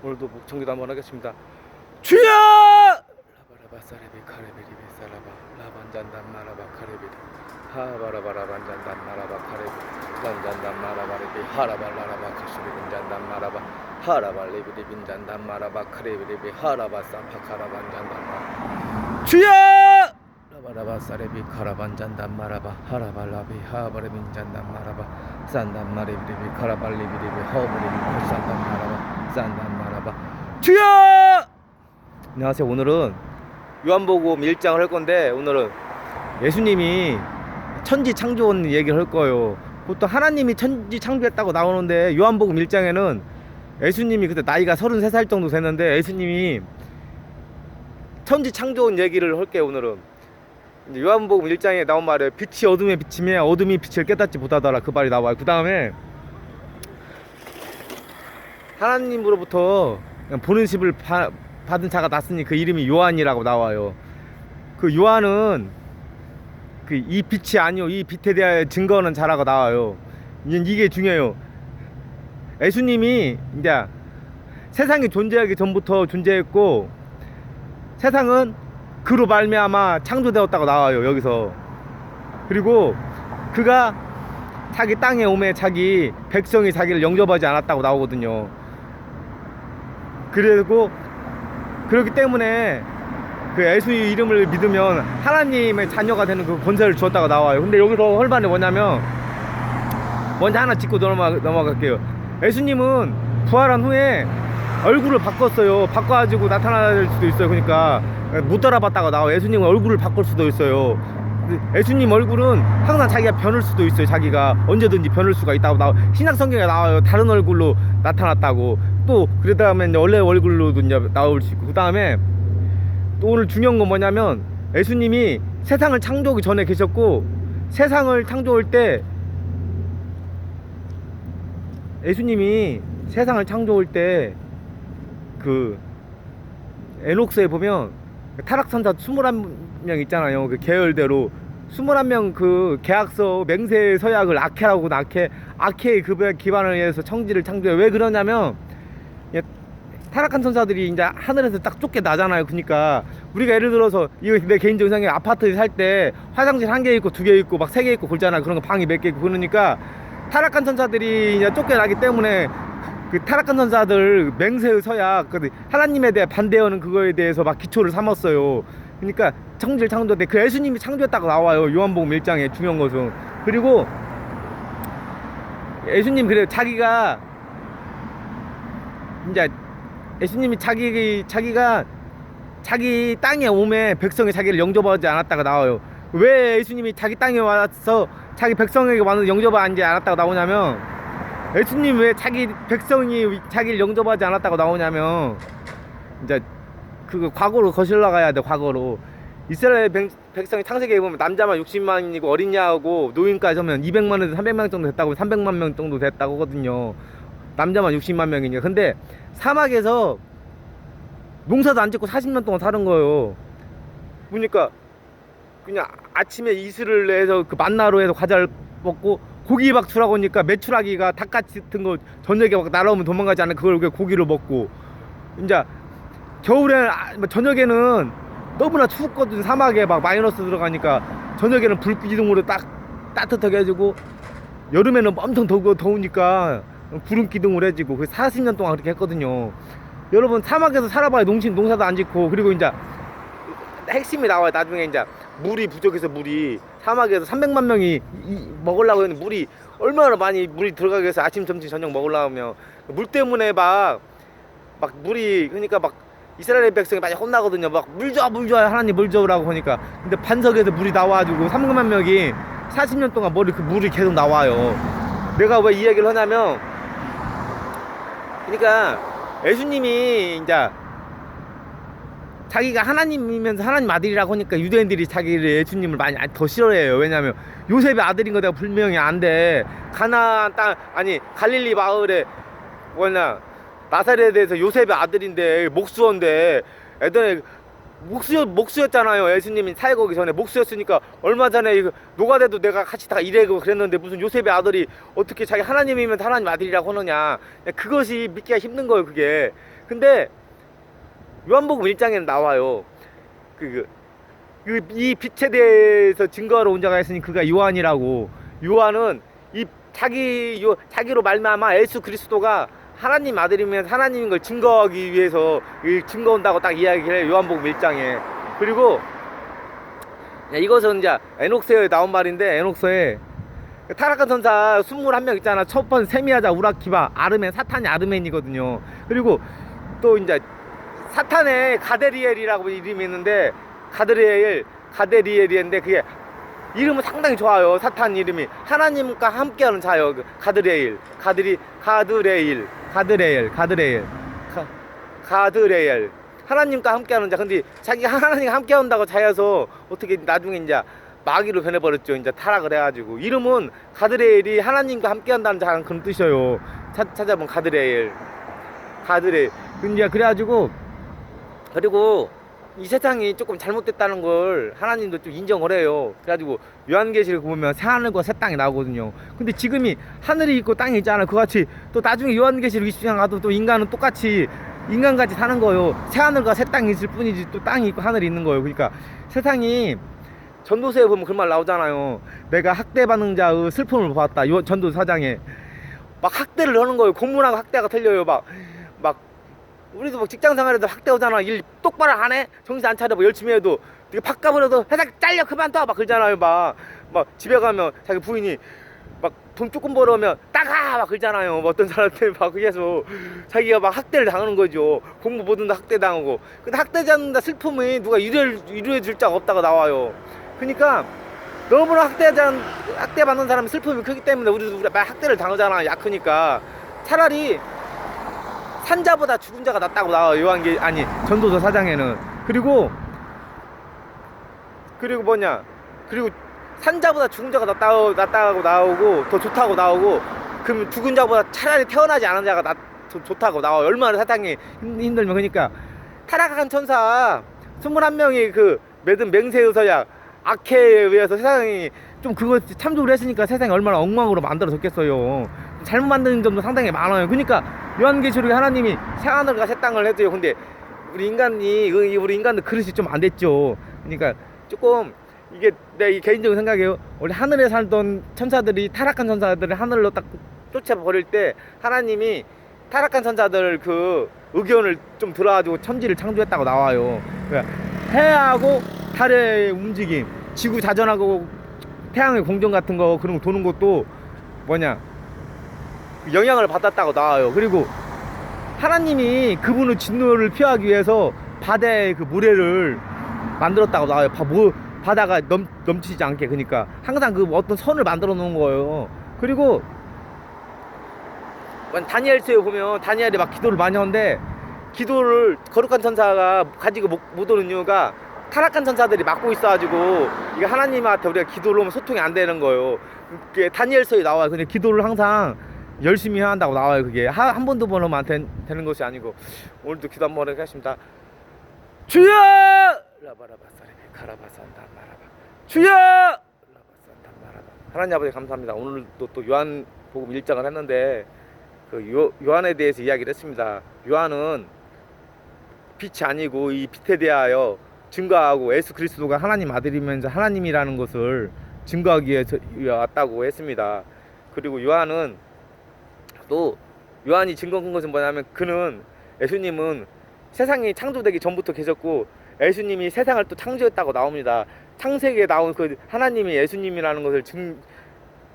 오늘도 정기도 한번 하겠습니다. 주여! 라바라바 사레비 카레비리비 사라바 라반잔단 마라바 카레비리 하바라바라 반잔단 마라바 카레비 반잔단 마라바리비 하라발라라바 카슈리빈 잔단 마라바 하라발리비리빈 잔단 마라바 카레비리비 하라바 사파카라 반잔단 마라바 주여! 라바라바 사레비 카라반 잔단 마라바 하라발라비 하바레빈 잔단 마라바 산단 마레비리비 카라발리비리비 허브리비 산단 마라바 산단 마라바 주여! 안녕하세요. 오늘은 요한복음 1장을 할 건데, 오늘은 예수님이 천지 창조원 얘기를 할 거예요. 보통 하나님이 천지 창조했다고 나오는데, 요한복음 1장에는 예수님이 그때 나이가 33살 정도 됐는데, 예수님이 천지 창조원 얘기를 할게요. 오늘은 요한복음 1장에 나온 말에 빛이 어둠에 비치며 어둠이 빛을 깨닫지 못하더라, 그 말이 나와요. 그 다음에 하나님으로부터 보는 십을 받은 자가 났으니 그 이름이 요한이라고 나와요. 그 요한은 이 빛이 아니요, 이 빛에 대한 증거하는 자라고 나와요. 이게 중요해요. 예수님이 이제 세상이 존재하기 전부터 존재했고, 세상은 그로 말미암아 창조되었다고 나와요, 여기서. 그리고 그가 자기 땅에 오매 자기 백성이 자기를 영접하지 않았다고 나오거든요. 그리고 그렇기 때문에 그 예수의 이름을 믿으면 하나님의 자녀가 되는 그 권세를 주었다고 나와요. 근데 여기서 헐반이 뭐냐면, 먼저 하나 짚고 넘어갈게요. 예수님은 부활한 후에 얼굴을 바꿨어요. 바꿔가지고 나타날 수도 있어요. 그러니까 못 알아봤다고 나와요. 예수님은 얼굴을 바꿀 수도 있어요. 예수님 얼굴은 항상 자기가 변할 수도 있어요. 자기가 언제든지 변할 수가 있다고 신약 성경에 나와요. 다른 얼굴로 나타났다고. 또 그 다음에 원래 얼굴로도 이제 나올 수 있고, 그 다음에 또 오늘 중요한 건 뭐냐면, 예수님이 세상을 창조하기 전에 계셨고, 세상을 창조할 때 예수님이 세상을 창조할 때 그 에녹스에 보면 타락선사 21명 있잖아요. 그 계열대로 21명 그 계약서 맹세 서약을 아케라고, 아케의 그 기반을 위해서 청지를 창조해요. 왜 그러냐면, 타락한 천사들이 이제 하늘에서 딱 쫓겨나잖아요. 그러니까 우리가 예를 들어서, 이거 내 개인적인 생각에 아파트에 살 때 화장실 1개 있고 2개 있고 막 3개 있고 그러잖아요. 그런 거 방이 몇 개 있고. 그러니까 타락한 천사들이 이제 쫓겨나기 때문에 그 타락한 천사들 맹세의 서약, 하나님에 대해 반대하는 그거에 대해서 막 기초를 삼았어요. 그러니까 청지를 창조했대. 그 예수님이 창조했다고 나와요, 요한복음 1장에. 중요한 것은. 그리고 예수님 그래요. 자기가 이제 예수님이 자기가 자기 땅에 오매 백성이 자기를 영접하지 않았다가 나와요. 왜 예수님이 자기 땅에 와서 자기 백성에게 와서 영접하지 않았다고 나오냐면, 예수님 왜 자기 백성이 자기를 영접하지 않았다고 나오냐면, 이제 그 과거로 거슬러 가야 돼. 과거로 이스라엘 백성이 창세기에 보면 남자만 60만이고 어린 양하고 노인까지 하면 200만에서 300만 정도 됐다고, 300만 명 정도 됐다고 하거든요. 남자만 60만 명이니까. 근데 사막에서 농사도 안 짓고 40년 동안 사는 거예요. 그러니까 그냥 아침에 이슬을 해서 그 만나로 해서 과자를 먹고, 고기 막 주라고 하니까 메추라기가 닭같이 같은 거 저녁에 막 날아오면 도망가지 않는 그걸 고기를 먹고, 이제 겨울에 저녁에는 너무나 추웠거든. 사막에 막 마이너스 들어가니까 저녁에는 불기둥으로 딱 따뜻하게 해주고, 여름에는 엄청 더우니까 구름 기둥을 해주고. 그 40년 동안 그렇게 했거든요. 여러분, 사막에서 살아봐야 농사도 안 짓고. 그리고 이제 핵심이 나와요. 나중에 이제 물이 부족해서, 물이 사막에서 300만 명이 먹으려고 했는데 물이 얼마나 많이 물이 들어가게 해서 아침 점심 저녁 먹으려고 하면 물 때문에 막 물이, 그러니까 막 이스라엘 백성이 많이 혼나거든요. 막 물 줘 하나님 물 줘라고 하니까. 근데 반석에서 물이 나와가지고 300만 명이 40년 동안 그 물이 계속 나와요. 내가 왜 이 얘기를 하냐면, 그러니까 예수님이 이제 자기가 하나님이면서 하나님 아들이라고 하니까 유대인들이 자기를, 예수님을 많이 더 싫어해요. 왜냐면 요셉의 아들인 거 내가 분명히 안 돼. 가나안 땅, 아니 갈릴리 마을에 나사렛에서 요셉의 아들인데, 목수인데, 애들에 목수였잖아요. 예수님이 사회 오기 전에 목수였으니까 얼마 전에 노가대도 내가 같이 다 일하고 그랬는데, 무슨 요셉의 아들이 어떻게 자기 하나님이면 하나님 아들이라고 하느냐. 그것이 믿기가 힘든 거예요, 그게. 근데 요한복음 1장에는 나와요. 이 빛에 대해서 증거하러 온 자가 있으니 그가 요한이라고. 요한은 이 자기로 말미암아 예수 그리스도가 하나님 아들이면 하나님인 걸 증거하기 위해서 증거온다고 딱 이야기를 해요. 요한복음 1장에. 그리고 이것은 이제 에녹서에 나온 말인데, 에녹서에 타락한 천사 21명 있잖아. 첫 번째 세미야자, 우라키바, 아르멘, 사탄이 아르멘이거든요. 그리고 또 이제 사탄의 가데리엘이라고 이름이 있는데, 가데리엘인데 그게 이름은 상당히 좋아요. 사탄 이름이 하나님과 함께하는 자요. 가드레일 하나님과 함께하는 자. 근데 자기가 하나님과 함께한다고 자여서 어떻게 나중에 이제 마귀로 변해버렸죠. 이제 타락을 해가지고. 이름은 가드레일이 하나님과 함께한다는 자는 그런 뜻이에요. 찾아보면 가드레일. 이제 그래가지고, 그리고 이 세상이 조금 잘못됐다는 걸 하나님도 좀 인정을 해요. 그래가지고 요한계시를 보면 새 하늘과 새 땅이 나오거든요. 근데 지금이 하늘이 있고 땅이 있잖아요. 그같이 또 나중에 요한계시를 20장 가도 또 인간은 똑같이 인간같이 사는 거예요. 새 하늘과 새 땅이 있을 뿐이지 또 땅이 있고 하늘이 있는 거예요. 그러니까 세상이, 전도서에 보면 그 말 나오잖아요. 내가 학대받는 자의 슬픔을 보았다. 전도서 4장에 막 학대를 하는 거예요. 공문하고 학대가 틀려요. 막 우리도 막 직장 생활에도 학대 오잖아. 일 똑바로 안 해? 정신 안 차려. 뭐 열심히 해도 바꿔버려도 회사 잘려 그만둬 막 그러잖아요. 막 집에 가면 자기 부인이 막 돈 조금 벌어오면 따가 막 그러잖아요. 뭐 어떤 사람들 막 그래서 자기가 막 학대를 당하는 거죠. 공부 못 한다 학대 당하고. 근데 학대자는 슬픔이 누가 위로해 줄 자가 없다고 나와요. 그러니까 너무나 학대받는 사람이 슬픔이 크기 때문에 우리가 학대를 당하잖아. 약하니까. 차라리 산자보다 죽은 자가 낫다고 나와요. 전도서 4장에는. 그리고 산자보다 죽은 자가 낫다고 나오고, 더 좋다고 나오고, 그럼 죽은 자보다 차라리 태어나지 않은 자가 좋다고 나와요. 얼마나 사탕이 힘들면. 그러니까 타락한 천사 21명이 그 맺은 맹세의서약 악해에 의해서 세상이 좀 그거 참조를 했으니까 세상이 얼마나 엉망으로 만들어졌겠어요. 잘못 만드는 점도 상당히 많아요. 그러니까 요한계시록에 하나님이 새 하늘과 새 땅을 해줘요. 근데 우리 인간도 그릇이 좀 안 됐죠. 그러니까 조금 이게 내 개인적인 생각이에요. 원래 하늘에 살던 천사들이, 타락한 천사들을 하늘로 딱 쫓아버릴 때 하나님이 타락한 천사들 그 의견을 좀 들어가지고 천지를 창조했다고 나와요. 그러니까 해하고 달의 움직임, 지구 자전하고 태양의 공정 같은 거, 그런 거 도는 것도 영향을 받았다고 나와요. 그리고 하나님이 그분의 진노를 피하기 위해서 바다에 그 모래를 만들었다고 나와요. 바다가 넘치지 않게. 그러니까 항상 그 어떤 선을 만들어 놓은 거예요. 그리고 다니엘서에 보면 다니엘이 막 기도를 많이 하는데, 기도를 거룩한 천사가 가지고 못 오는 이유가 타락한 천사들이 막고 있어가지고 이게 하나님한테 우리가 기도를 하면 소통이 안 되는 거예요. 그게 다니엘서에 나와요. 근데 기도를 항상 열심히 해야 한다고 나와요. 그게 한 번도 하면 안 되는 것이 아니고. 오늘도 기도 한번 하겠습니다. 주여! 주여! 하나님 아버지 감사합니다. 오늘도 또 요한복음 1장을 했는데 그 요한에 대해서 이야기를 했습니다. 요한은 빛이 아니고 이 빛에 대하여 증거하고 예수 그리스도가 하나님 아들이면서 하나님이라는 것을 증거하기 위해서 왔다고 했습니다. 그리고 요한이 증거한 것은 뭐냐면, 예수님은 세상이 창조되기 전부터 계셨고 예수님이 세상을 또 창조했다고 나옵니다. 창세기에 나온 그 하나님이 예수님이라는 것을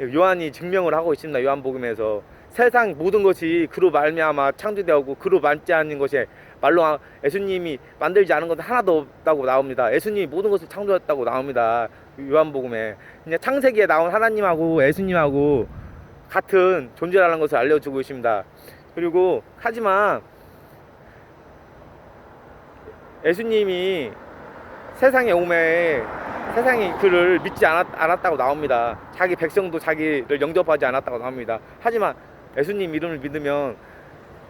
요한이 증명을 하고 있습니다. 요한복음에서 세상 모든 것이 그로 말미암아 창조되었고 그로 말지 않는 것이 말로 예수님이 만들지 않은 것은 하나도 없다고 나옵니다. 예수님이 모든 것을 창조했다고 나옵니다. 요한복음에. 그냥 창세기에 나온 하나님하고 예수님하고 같은 존재라는 것을 알려주고 있습니다. 그리고 하지만 예수님이 세상에 오매 세상이 그를 믿지 않았다고 나옵니다. 자기 백성도 자기를 영접하지 않았다고 나옵니다. 하지만 예수님 이름을 믿으면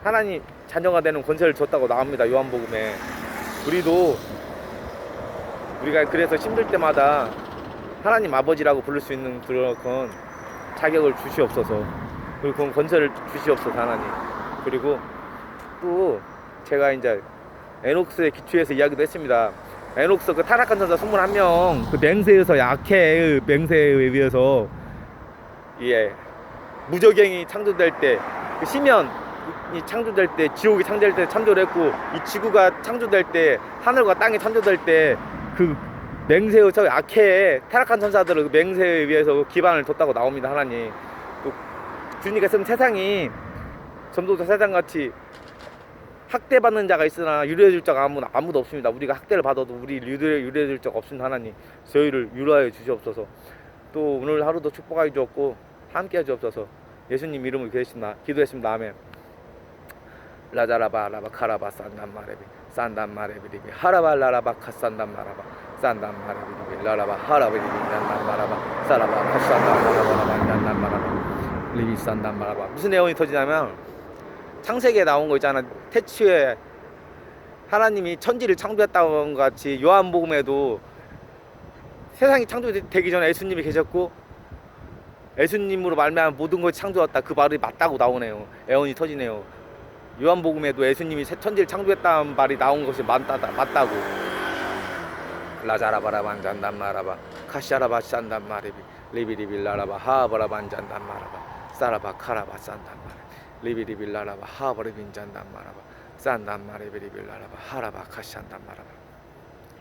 하나님 자녀가 되는 권세를 줬다고 나옵니다. 요한복음에. 우리가 그래서 힘들 때마다 하나님 아버지라고 부를 수 있는 그런 자격을 주시옵소서. 그리고 그런 권세를 주시옵소서 하나님. 그리고 또 제가 이제 에녹스의 기초에서 이야기도 했습니다. 에녹스 그 타락한 전사 21명 그 맹세에서 약해. 맹세에 의해서 예 무적행이 창조될 때 그 시면이 창조될 때 지옥이 창조될 때 창조를 했고 이 지구가 창조될 때 하늘과 땅이 창조될 때 그 맹세에서 약해 타락한 천사들을 그 맹세에 의해서 기반을 뒀다고 나옵니다. 하나님 또 주님께 쓴 세상이 점도서 세상같이 학대받는 자가 있으나 유료해줄 자가 아무도 없습니다. 우리가 학대를 받아도 우리 유료해줄 자가 없습니다. 하나님 저희를 유로하여 주시옵소서. 또 오늘 하루도 축복하여 주옵고 함께해 주옵소서. 예수님 이름으로 기도했습니다. 아멘. 라자라바 라바 카라바 산단 마레비 산단 마레비리비 하라바 라라바 카산단 마라바 산단 마레비리비 라라바 하라비리비 산단 마라바 사라바 카산단 마라바 산단 마라바 리비 산단 마라바. 무슨 내용이 터지냐면 창세기에 나온 거 있잖아. 태초에 하나님이 천지를 창조했다는 것 같이 요한복음에도 세상이 창조되기 전에 예수님이 계셨고 예수님으로 말미암아 모든 것이 창조했다. 그 말이 맞다고 나오네요. 애언이 터지네요. 요한복음에도 예수님이 천지를 창조했다는 말이 나온 것이 맞다고. 라자라바라반 잔단 마라바 카샤라바 산단 마리비 리비리빌 라라바 하바라반 잔단 마라바 사라바 카라바 산단 마라비 리비리빌 라라바 하바리빈 잔단 마라바 산단 마리비리빌 라라바 하라바 카샨단 마라바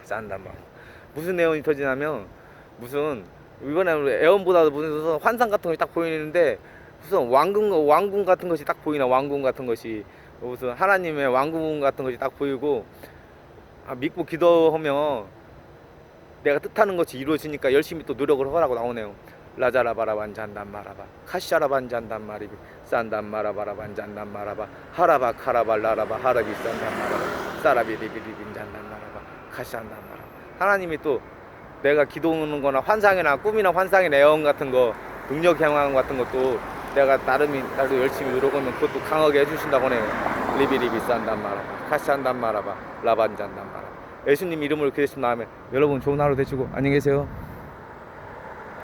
산단 마라바. 무슨 내용이 터지냐면 무슨 이번에 애언보다도 무슨 환상 같은 것이 딱 보이는데 무슨 왕궁 같은 것이 딱 보이나. 왕궁 같은 것이 무슨 하나님의 왕궁 같은 것이 딱 보이고 믿고 기도하면 내가 뜻하는 것이 이루어지니까 열심히 또 노력을 하라고 나오네요. 라자라바라반 잔단 마라바 카샤라반 잔단 마리비 산단 마라바라반 잔단 마라바 하라바 카라바 라라바 하라비 산단 마라바 사라비 리비리빈 잔단 마라바 카샨단 마라바. 하나님이 또 내가 기도하는 거나 환상이나 꿈이나 환상의 내용 같은 거 능력 향한 같은 것도 내가 나도 열심히 노력하면 그것도 강하게 해주신다고 하네요. 리비리비 산단 마라바 카샨단 마라바 라반 잔단 마라바. 예수님 이름으로 기도했습니다. 여러분 좋은 하루 되시고 안녕히 계세요.